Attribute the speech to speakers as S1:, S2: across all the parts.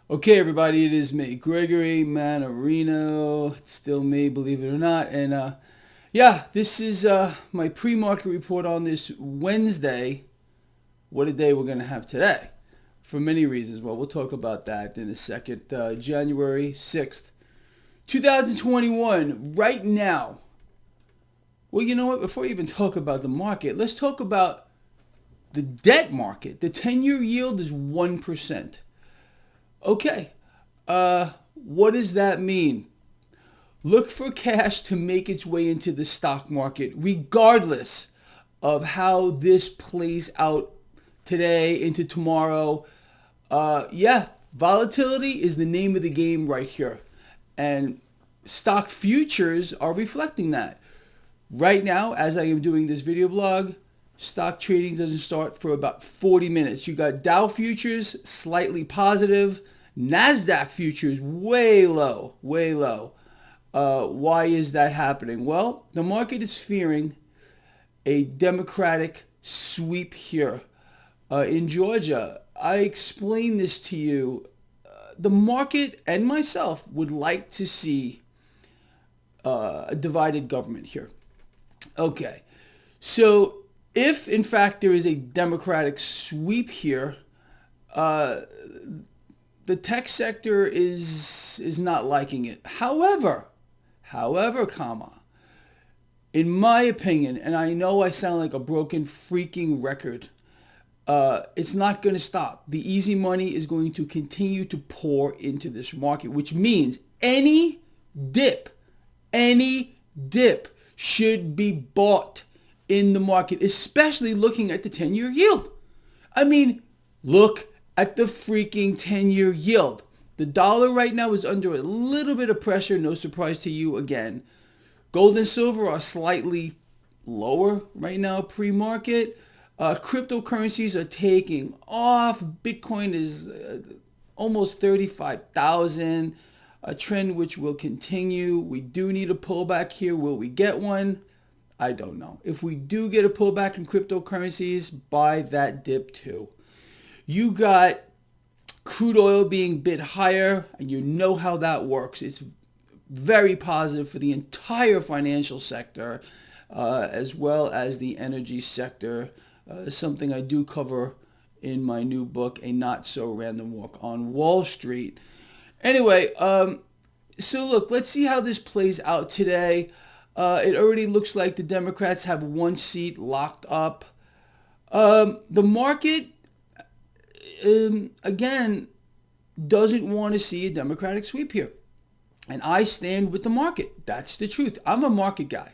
S1: Okay, everybody, it is me, Gregory Mannarino. It's still me, believe it or not. And this is my pre-market report on this Wednesday. What a day we're going to have today for many reasons. Well, we'll talk about that in a second. January 6th, 2021, right now. Well, you know what? Before we even talk about the market, let's talk about the debt market. The 10-year yield is 1%. Okay, what does that mean? Look for cash to make its way into the stock market, regardless of how this plays out today into tomorrow. Volatility is the name of the game right here. And stock futures are reflecting that. Right now, as I am doing this video blog, stock trading doesn't start for about 40 minutes. You got Dow futures slightly positive. NASDAQ futures way low, way low. Why is that happening? Well, the market is fearing a Democratic sweep here in Georgia. I explained this to you. The market and myself would like to see a divided government here. Okay, so if in fact there is a Democratic sweep here, the tech sector is not liking it. However, in my opinion, and I know I sound like a broken freaking record, it's not going to stop. The easy money is going to continue to pour into this market, which means any dip should be bought in the market, especially looking at the 10-year yield. I mean, look at the freaking 10-year yield. The dollar right now is under a little bit of pressure, no surprise to you again. Gold and silver are slightly lower right now pre-market. Cryptocurrencies are taking off. Bitcoin is almost 35,000, a trend which will continue. We do need a pullback here. Will we get one? I don't know. If we do get a pullback in cryptocurrencies, buy that dip too. You got crude oil being bid higher, and you know how that works. It's very positive for the entire financial sector, as well as the energy sector, something I do cover in my new book, A Not So Random Walk on Wall Street. Anyway, so look, let's see how this plays out today. It already looks like the Democrats have one seat locked up. The market again, doesn't want to see a Democratic sweep here. And I stand with the market. That's the truth. I'm a market guy.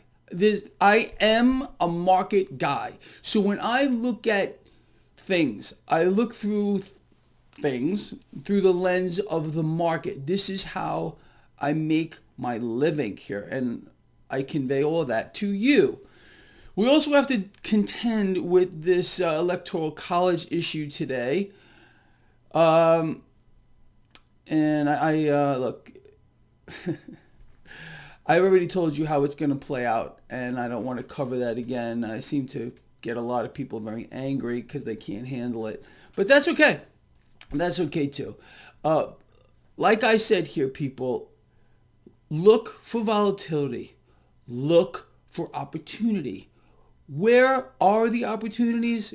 S1: I am a market guy. So when I look at things, I look through things through the lens of the market. This is how I make my living here. And I convey all that to you. We also have to contend with this electoral college issue today. And I look, I already told you how it's going to play out, and I don't want to cover that again. I seem to get a lot of people very angry because they can't handle it, but that's okay. That's okay too. Like I said here, people, look for volatility. Look for opportunity. Where are the opportunities?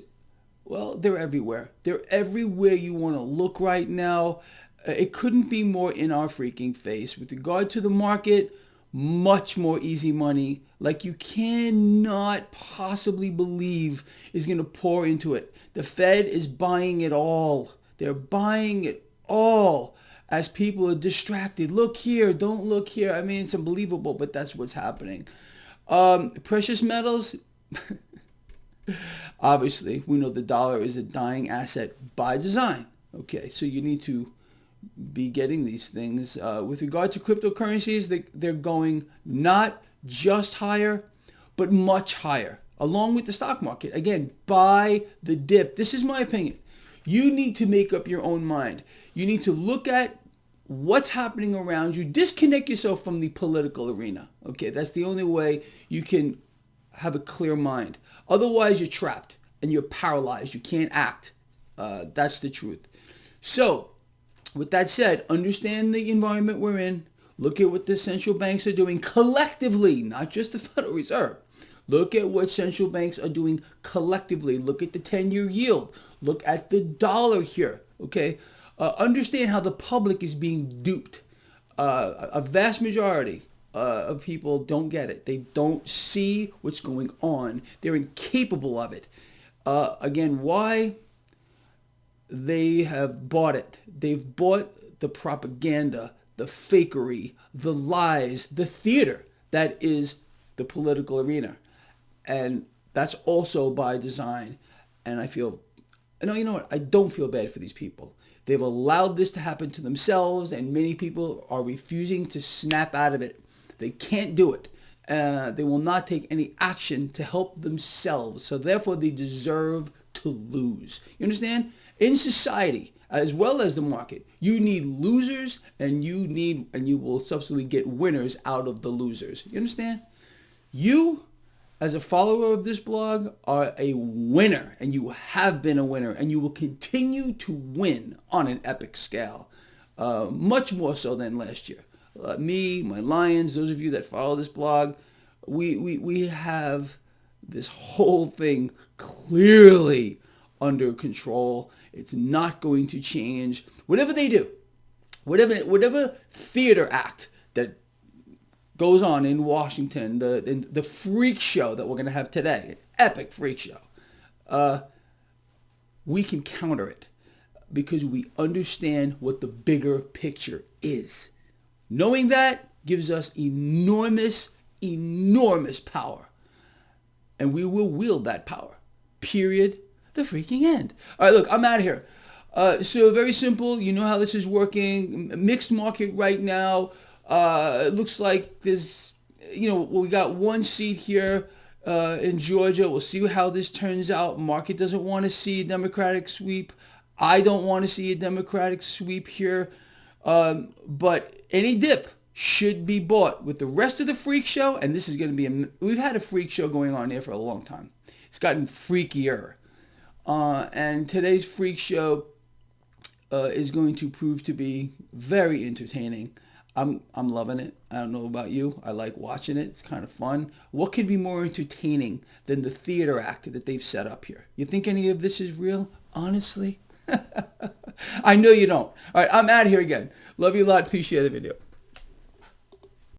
S1: Well, they're everywhere. They're everywhere you want to look right now. It couldn't be more in our freaking face. With regard to the market, much more easy money, like you cannot possibly believe is going to pour into it. The Fed is buying it all. They're buying it all as people are distracted. Look here, don't look here. I mean, it's unbelievable, but that's what's happening. Precious metals, obviously, we know the dollar is a dying asset by design. Okay, so you need to be getting these things. With regard to cryptocurrencies, they're going not just higher, but much higher, along with the stock market. Again, buy the dip. This is my opinion. You need to make up your own mind. You need to look at what's happening around you. Disconnect yourself from the political arena. Okay, that's the only way you can have a clear mind. Otherwise, you're trapped and you're paralyzed. You can't act. That's the truth. So, with that said, understand the environment we're in. Look at what the central banks are doing collectively, not just the Federal Reserve. Look at what central banks are doing collectively. Look at the 10-year yield. Look at the dollar here, okay? Understand how the public is being duped. A vast majority of people don't get it. They don't see what's going on. They're incapable of it. Again, why? They have bought it. They've bought the propaganda, the fakery, the lies, the theater that is the political arena. And that's also by design. And I feel, no, you know what? I don't feel bad for these people. They've allowed this to happen to themselves, and many people are refusing to snap out of it. They can't do it. They will not take any action to help themselves. So therefore, they deserve to lose. You understand? In society, as well as the market, you need losers, and you will subsequently get winners out of the losers. You understand? You, as a follower of this blog, are a winner, and you have been a winner, and you will continue to win on an epic scale, much more so than last year. Me, my Lions, those of you that follow this blog, we have this whole thing clearly under control. It's not going to change. Whatever they do, whatever theater act that goes on in Washington, the freak show that we're going to have today, an epic freak show, we can counter it because we understand what the bigger picture is. Knowing that gives us enormous, enormous power. And we will wield that power. Period. The freaking end. All right, look, I'm out of here. So very simple. You know how this is working. Mixed market right now. It looks like there's, we got one seat here in Georgia. We'll see how this turns out. Market doesn't want to see a Democratic sweep. I don't want to see a Democratic sweep here. But any dip should be bought. With the rest of the freak show, and this is going to be, we've had a freak show going on here for a long time. It's gotten freakier. And today's freak show is going to prove to be very entertaining. I'm loving it. I don't know about you. I like watching it. It's kind of fun. What could be more entertaining than the theater act that they've set up here? You think any of this is real? Honestly? I know you don't. All right, I'm out of here again. Love you a lot. Please share the video.